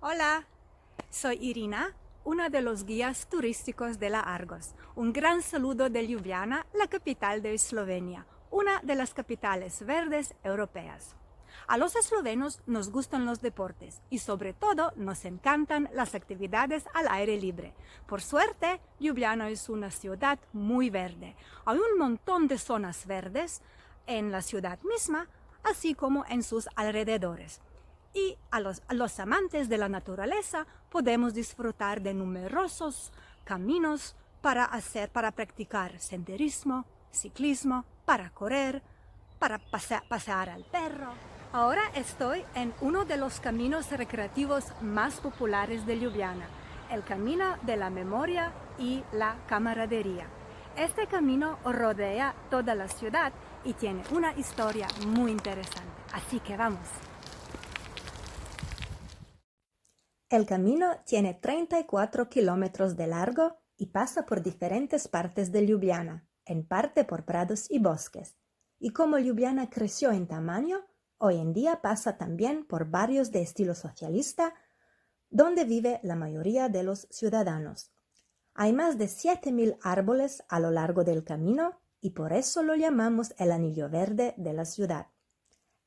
Hola, soy Irina, una de los guías turísticos de la Argos. Un gran saludo de Ljubljana, la capital de Eslovenia, una de las capitales verdes europeas. A los eslovenos nos gustan los deportes y sobre todo nos encantan las actividades al aire libre. Por suerte, Ljubljana es una ciudad muy verde. Hay un montón de zonas verdes en la ciudad misma, así como en sus alrededores. Y a los amantes de la naturaleza podemos disfrutar de numerosos caminos para practicar senderismo, ciclismo, para correr, para pasear al perro. Ahora estoy en uno de los caminos recreativos más populares de Ljubljana, el Camino de la Memoria y la Camaradería. Este camino rodea toda la ciudad y tiene una historia muy interesante, así que vamos. El camino tiene 34 kilómetros de largo y pasa por diferentes partes de Ljubljana, en parte por prados y bosques. Y como Ljubljana creció en tamaño, hoy en día pasa también por barrios de estilo socialista, donde vive la mayoría de los ciudadanos. Hay más de 7.000 árboles a lo largo del camino y por eso lo llamamos el anillo verde de la ciudad.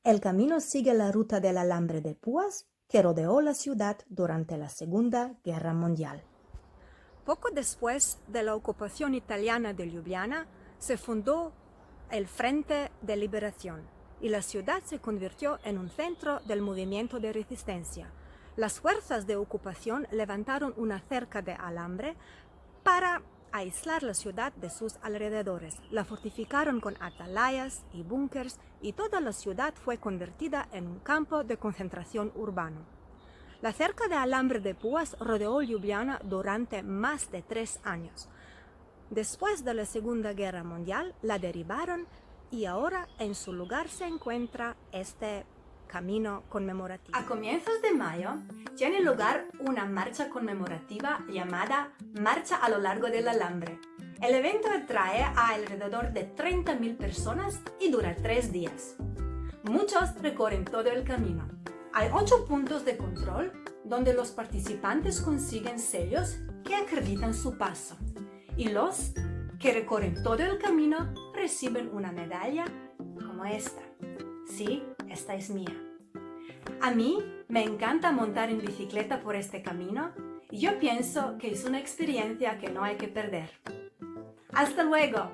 El camino sigue la ruta del alambre de púas que rodeó la ciudad durante la Segunda Guerra Mundial. Poco después de la ocupación italiana de Ljubljana, se fundó el Frente de Liberación y la ciudad se convirtió en un centro del movimiento de resistencia. Las fuerzas de ocupación levantaron una cerca de alambre para aislar la ciudad de sus alrededores. La fortificaron con atalayas y búnkers y toda la ciudad fue convertida en un campo de concentración urbano. La cerca de alambre de púas rodeó Ljubljana durante más de 3 años. Después de la Segunda Guerra Mundial la derribaron y ahora en su lugar se encuentra este camino conmemorativo. A comienzos de mayo tiene lugar una marcha conmemorativa llamada Marcha a lo largo del alambre. El evento atrae a alrededor de 30.000 personas y dura 3 días. Muchos recorren todo el camino. Hay 8 puntos de control donde los participantes consiguen sellos que acreditan su paso. Y los que recorren todo el camino reciben una medalla como esta. Sí, esta es mía. A mí me encanta montar en bicicleta por este camino y yo pienso que es una experiencia que no hay que perder. ¡Hasta luego!